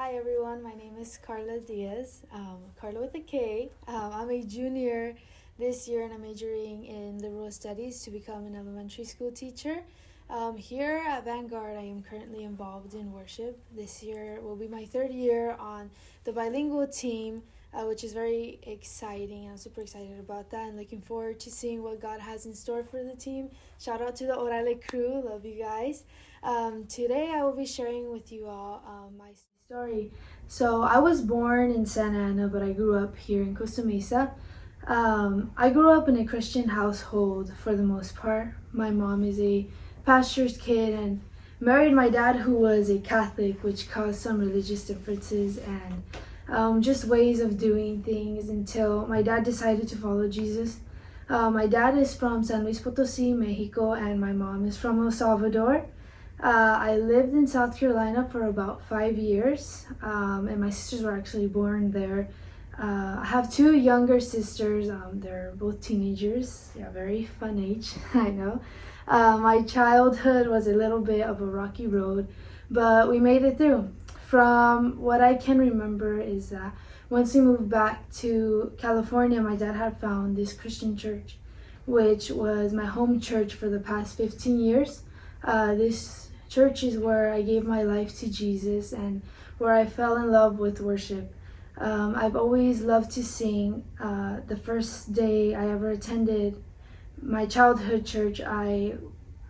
Hi everyone, my name is Karla Diaz, Karla with a K. I'm a junior this year and I'm majoring in liberal studies to become an elementary school teacher. Here at Vanguard, I am currently involved in worship. This year will be my third year on the bilingual team, which is very exciting. I'm super excited about that and looking forward to seeing what God has in store for the team. Shout out to the Orale crew, love you guys. Today I will be sharing with you all my story. So I was born in Santa Ana, but I grew up here in Costa Mesa. I grew up in a Christian household for the most part. My mom is a pastor's kid and married my dad, who was a Catholic, which caused some religious differences and just ways of doing things until my dad decided to follow Jesus. My dad is from San Luis Potosi, Mexico, and my mom is from El Salvador. I lived in South Carolina for about 5 years, and my sisters were actually born there. I have two younger sisters. They're both teenagers. Yeah, very fun age, I know. My childhood was a little bit of a rocky road, but we made it through. From what I can remember is that once we moved back to California, my dad had found this Christian church, which was my home church for the past 15 years. This church is where I gave my life to Jesus and where I fell in love with worship. I've always loved to sing. The first day I ever attended my childhood church, I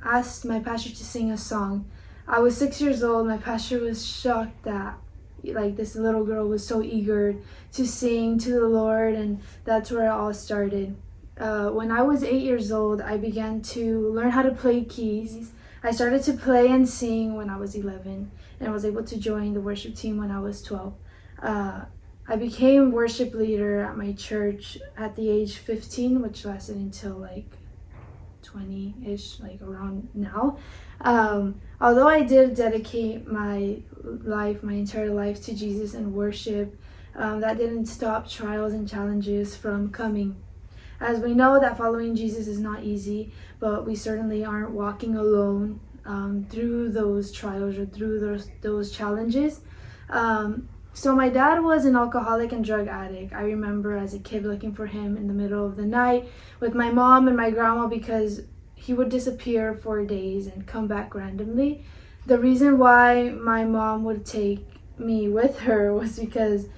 asked my pastor to sing a song. I was 6 years old. My pastor was shocked that this little girl was so eager to sing to the Lord, and that's where it all started. When I was 8 years old, I began to learn how to play keys. I started to play and sing when I was 11 and was able to join the worship team when I was 12. I became worship leader at my church at the age 15, which lasted until 20-ish, around now. Although I did dedicate my entire life to Jesus and worship, that didn't stop trials and challenges from coming. As we know that following Jesus is not easy, but we certainly aren't walking alone through those trials or through those challenges. So my dad was an alcoholic and drug addict. I remember as a kid looking for him in the middle of the night with my mom and my grandma because he would disappear for days and come back randomly. The reason why my mom would take me with her was because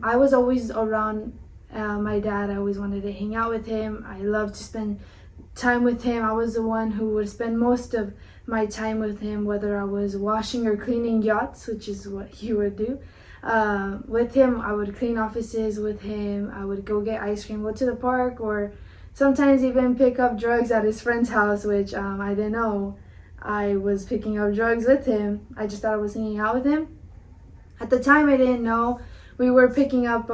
I was always around my dad. I always wanted to hang out with him. I loved to spend time with him. I was the one who would spend most of my time with him, whether I was washing or cleaning yachts, which is what he would do. With him, I would clean offices with him. I would go get ice cream, go to the park, or sometimes even pick up drugs at his friend's house, which I didn't know I was picking up drugs with him. I just thought I was hanging out with him. At the time, I didn't know we were picking up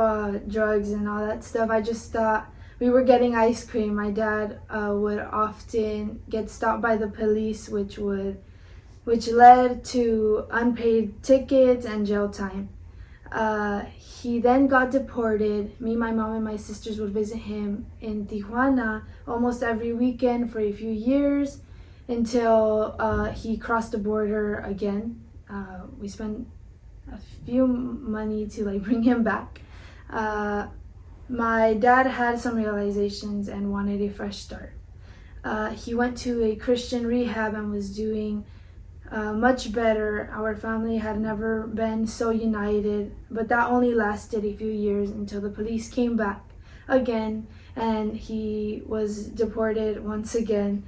drugs and all that stuff. I just thought we were getting ice cream. My dad would often get stopped by the police, which led to unpaid tickets and jail time. He then got deported. Me, my mom, and my sisters would visit him in Tijuana almost every weekend for a few years until he crossed the border again. We spent a few money to bring him back. My dad had some realizations and wanted a fresh start. He went to a Christian rehab and was doing much better. Our family had never been so united, but that only lasted a few years until the police came back again and he was deported once again.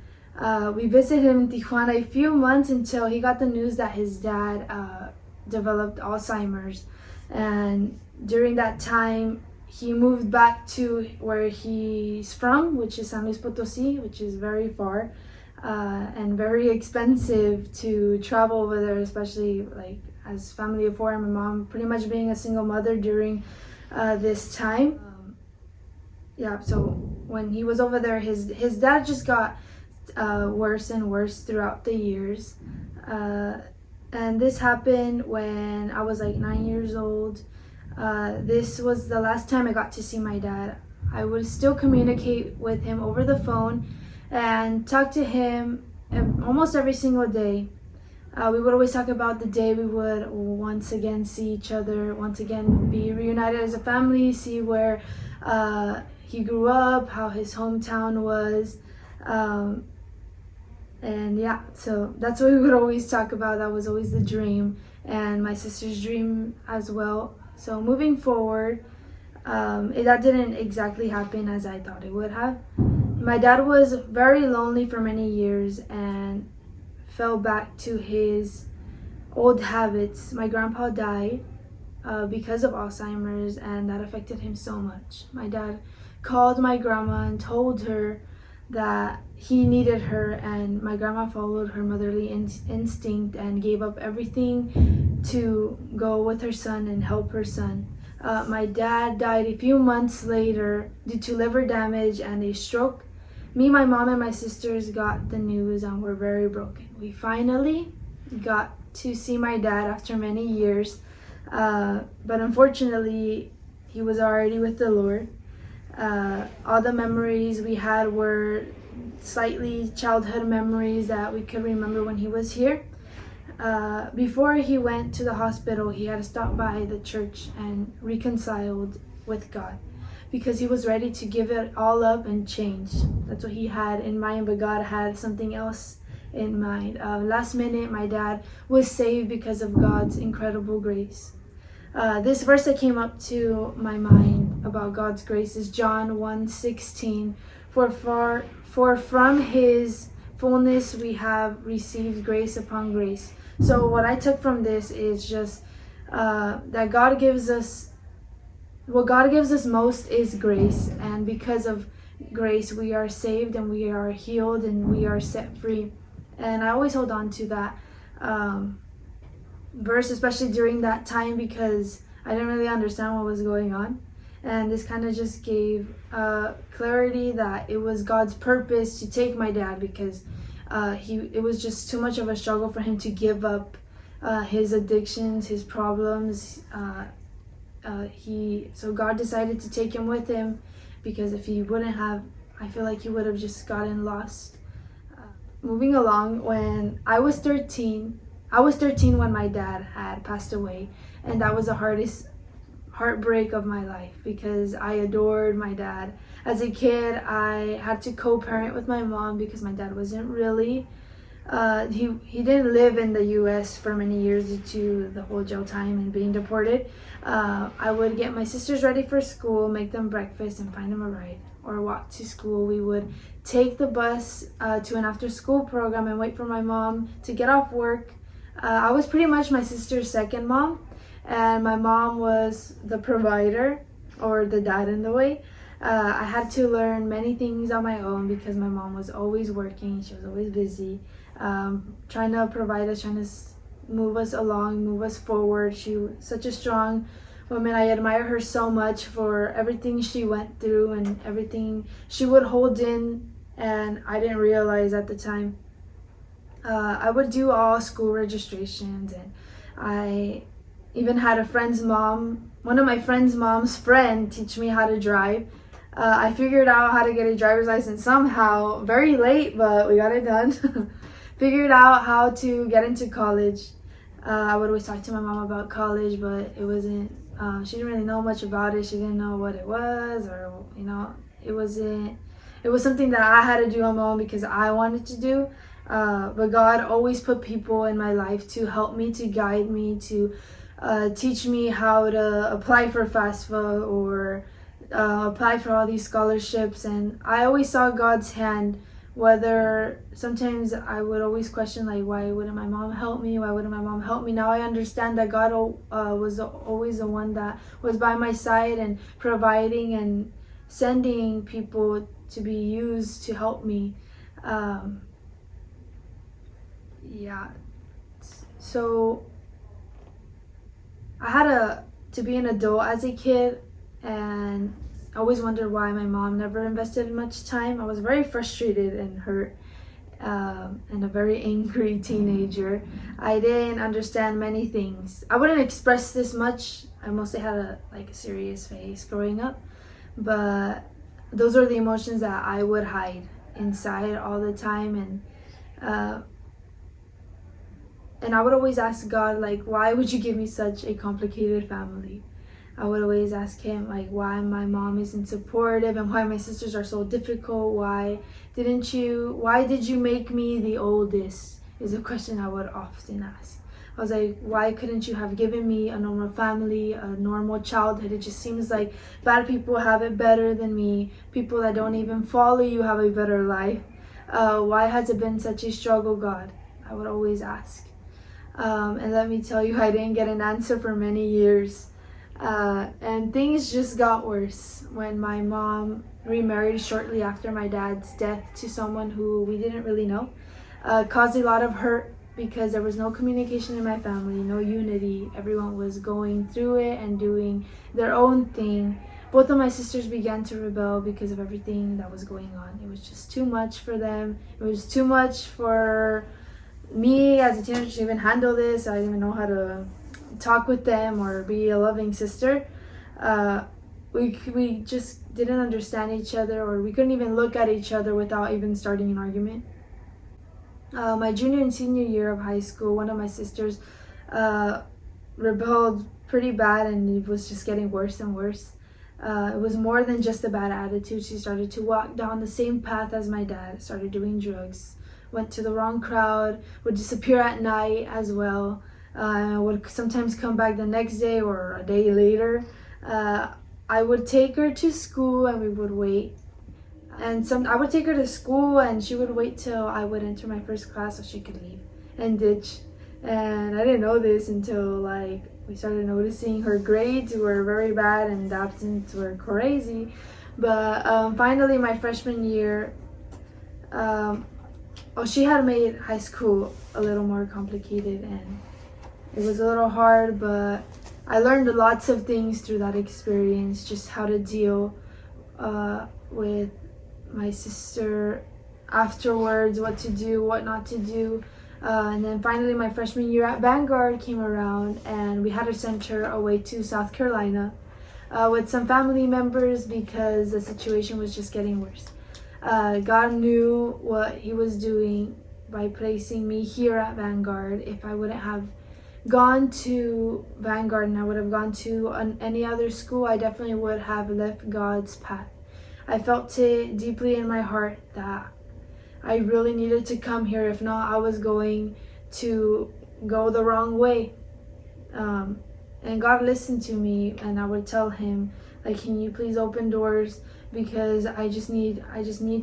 We visited him in Tijuana a few months until he got the news that his dad developed Alzheimer's, and during that time he moved back to where he's from, which is San Luis Potosi, which is very far and very expensive to travel over there, especially as family of four and my mom pretty much being a single mother during this time. So when he was over there, his dad just got worse and worse throughout the years. And this happened when I was 9 years old. This was the last time I got to see my dad. I would still communicate with him over the phone and talk to him almost every single day. We would always talk about the day we would once again see each other, once again be reunited as a family, see where he grew up, how his hometown was. And yeah, so that's what we would always talk about. That was always the dream, and my sister's dream as well. So moving forward, that didn't exactly happen as I thought it would have. My dad was very lonely for many years and fell back to his old habits. My grandpa died because of Alzheimer's, and that affected him so much. My dad called my grandma and told her that he needed her, and my grandma followed her motherly instinct and gave up everything to go with her son and help her son. My dad died a few months later due to liver damage and a stroke. Me, my mom, and my sisters got the news and were very broken. We finally got to see my dad after many years, but unfortunately, he was already with the Lord. All the memories we had were slightly childhood memories that we could remember when he was here. Before he went to the hospital, he had to stop by the church and reconciled with God because he was ready to give it all up and change. That's what he had in mind, but God had something else in mind. Last minute, my dad was saved because of God's incredible grace. This verse that came up to my mind about God's grace is John 1:16. For from his fullness we have received grace upon grace. So what I took from this is just that God gives us, what God gives us most is grace, and because of grace we are saved and we are healed and we are set free. And I always hold on to that verse, especially during that time, because I didn't really understand what was going on, and this kind of just gave clarity that it was God's purpose to take my dad, because it was just too much of a struggle for him to give up his addictions, his problems. So God decided to take him with him, because if he wouldn't have, I feel like he would have just gotten lost. Moving along, when I was 13 when my dad had passed away, and that was the hardest heartbreak of my life because I adored my dad. As a kid, I had to co-parent with my mom because my dad wasn't really he didn't live in the US for many years due to the whole jail time and being deported. I would get my sisters ready for school, make them breakfast, and find them a ride or walk to school. We would take the bus to an after-school program and wait for my mom to get off work. I was pretty much my sister's second mom, and my mom was the provider, or the dad in the way. I had to learn many things on my own because my mom was always working. She was always busy, trying to provide us, trying to move us along, move us forward. She was such a strong woman. I admire her so much for everything she went through and everything she would hold in, and I didn't realize at the time. I would do all school registrations, and I even had a friend's mom, one of my friend's mom's friend, teach me how to drive. I figured out how to get a driver's license somehow, very late, but we got it done. Figured out how to get into college. I would always talk to my mom about college, but it wasn't, she didn't really know much about it. She didn't know what it was, or, it was something that I had to do on my own because I wanted to do. But God always put people in my life to help me, to guide me, to teach me how to apply for FAFSA or apply for all these scholarships. And I always saw God's hand, whether sometimes I would always question, like, why wouldn't my mom help me? Why wouldn't my mom help me? Now I understand that God was always the one that was by my side and providing and sending people to be used to help me. Yeah, so I had to be an adult as a kid, and I always wondered why my mom never invested much time. I was very frustrated and hurt, and a very angry teenager. I didn't understand many things. I wouldn't express this much. I mostly had a serious face growing up, but those are the emotions that I would hide inside all the time. And I would always ask God, like, why would you give me such a complicated family? I would always ask him, like, why my mom isn't supportive and why my sisters are so difficult. Why did you make me the oldest? Is a question I would often ask. I was like, why couldn't you have given me a normal family, a normal childhood? It just seems like bad people have it better than me. People that don't even follow you have a better life. Why has it been such a struggle, God? I would always ask. And let me tell you, I didn't get an answer for many years. And things just got worse when my mom remarried shortly after my dad's death to someone who we didn't really know. Caused a lot of hurt because there was no communication in my family, no unity. Everyone was going through it and doing their own thing. Both of my sisters began to rebel because of everything that was going on. It was just too much for them. It was too much for me as a teenager to even handle this. I didn't even know how to talk with them or be a loving sister. We just didn't understand each other, or we couldn't even look at each other without even starting an argument. My junior and senior year of high school, one of my sisters rebelled pretty bad, and it was just getting worse and worse. It was more than just a bad attitude. She started to walk down the same path as my dad, started doing drugs, went to the wrong crowd, would disappear at night as well. Would sometimes come back the next day or a day later. I would take her to school and we would wait. And I would take her to school and she would wait till I would enter my first class so she could leave and ditch. And I didn't know this until we started noticing her grades were very bad and the absence were crazy. But finally my freshman year, she had made high school a little more complicated, and it was a little hard, but I learned lots of things through that experience, just how to deal with my sister afterwards, what to do, what not to do. And then finally my freshman year at Vanguard came around and we had to send her away to South Carolina with some family members because the situation was just getting worse. God knew what he was doing by placing me here at Vanguard. If I wouldn't have gone to Vanguard and I would have gone to any other school, I definitely would have left God's path. I felt it deeply in my heart that I really needed to come here. If not, I was going to go the wrong way. And God listened to me, and I would tell him, like, can you please open doors, because I just need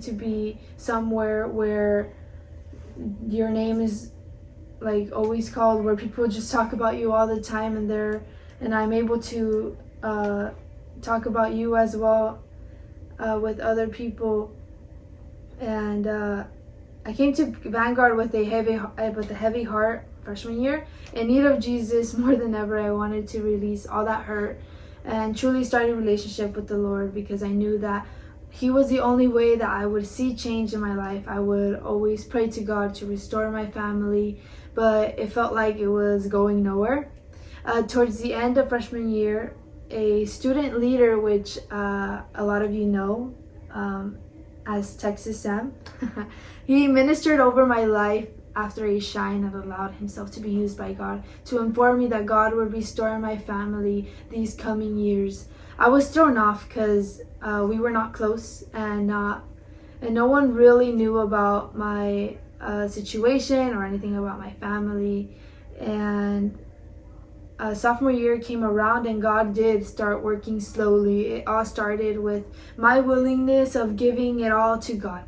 to be somewhere where your name is like always called, where people just talk about you all the time, and I'm able to talk about you as well with other people. And I came to Vanguard with a heavy heart freshman year, in need of Jesus more than ever. I wanted to release all that hurt and truly start a relationship with the Lord, because I knew that he was the only way that I would see change in my life. I would always pray to God to restore my family, but it felt like it was going nowhere. Towards the end of freshman year, a student leader, which a lot of you know as Texas Sam, he ministered over my life after a shine that allowed himself to be used by God to inform me that God would restore my family these coming years. I was thrown off because we were not close, and no one really knew about my situation or anything about my family. And sophomore year came around and God did start working slowly. It all started with my willingness of giving it all to God,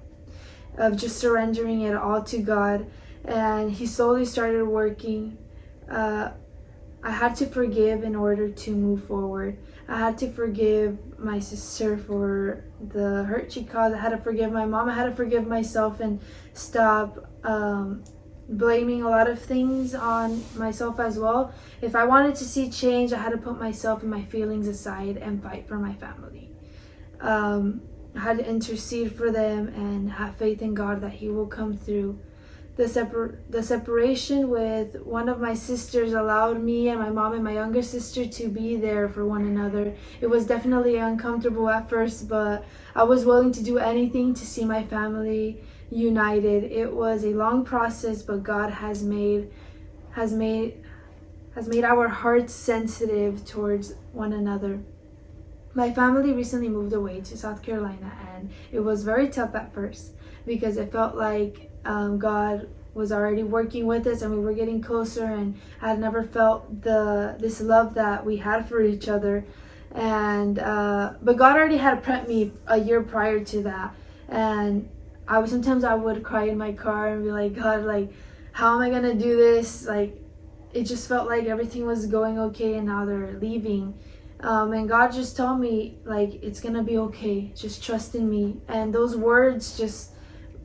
of just surrendering it all to God. And he slowly started working. I had to forgive in order to move forward. I had to forgive my sister for the hurt she caused. I had to forgive my mom. I had to forgive myself and stop blaming a lot of things on myself as well. If I wanted to see change, I had to put myself and my feelings aside and fight for my family. I had to intercede for them and have faith in God that he will come through. The separation with one of my sisters allowed me and my mom and my younger sister to be there for one another. It was definitely uncomfortable at first, but I was willing to do anything to see my family united. It was a long process, but God has made has made our hearts sensitive towards one another. My family recently moved away to South Carolina, and it was very tough at first because it felt like God was already working with us and we were getting closer, and I had never felt this love that we had for each other. And but God already had prepped me a year prior to that, and sometimes I would cry in my car and be like, God, like, how am I gonna do this? Like, it just felt like everything was going okay, and now they're leaving. And God just told me, like, it's gonna be okay. Just trust in me. And those words just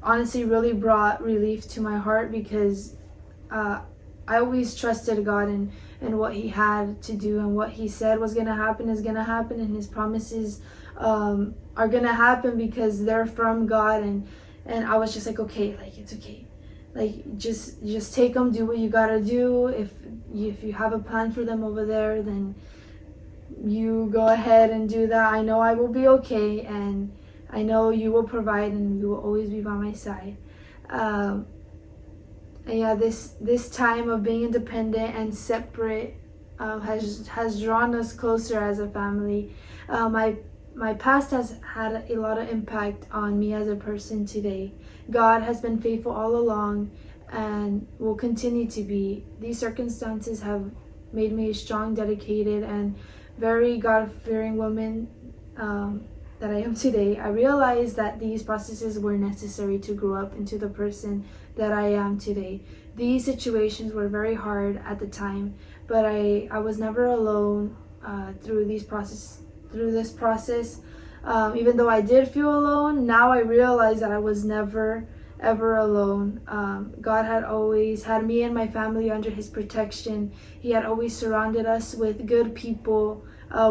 honestly really brought relief to my heart, because I always trusted God and what He had to do, and what He said was gonna happen is gonna happen, and His promises are gonna happen because they're from God. And I was just like, okay, like, it's okay. Like, just take them, do what you gotta do. If you have a plan for them over there, then you go ahead and do that. I know I will be okay, and I know you will provide, and you will always be by my side. And yeah, this time of being independent and separate has drawn us closer as a family. My past has had a lot of impact on me as a person today. God has been faithful all along and will continue to be. These circumstances have made me a strong, dedicated, and very God-fearing woman that I am today. I realized that these processes were necessary to grow up into the person that I am today. These situations were very hard at the time, but I was never alone through this process. Even though I did feel alone, now I realize that I was never ever alone. God had always had me and my family under His protection. He had always surrounded us with good people,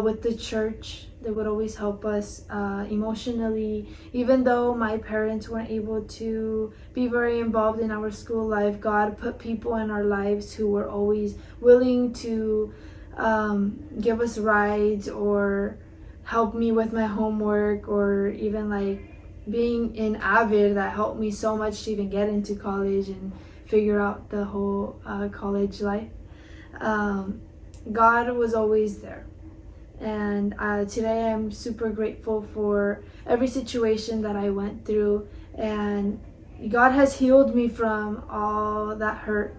with the church that would always help us emotionally. Even though my parents weren't able to be very involved in our school life, God put people in our lives who were always willing to give us rides, or help me with my homework, or even like being in Avid, that helped me so much to even get into college and figure out the whole college life. God was always there. And today I'm super grateful for every situation that I went through, and God has healed me from all that hurt,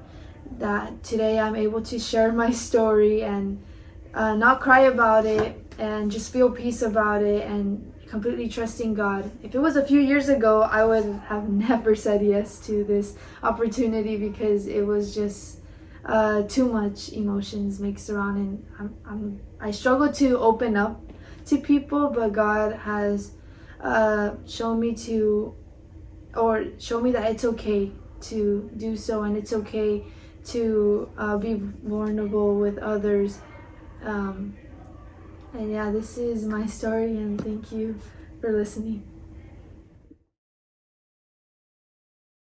that today I'm able to share my story and not cry about it, and just feel peace about it, and completely trusting God. If it was a few years ago, I would have never said yes to this opportunity, because it was just too much emotions mixed around, and I struggle to open up to people, but God has shown me that it's okay to do so, and it's okay to be vulnerable with others. And yeah, this is my story, and thank you for listening.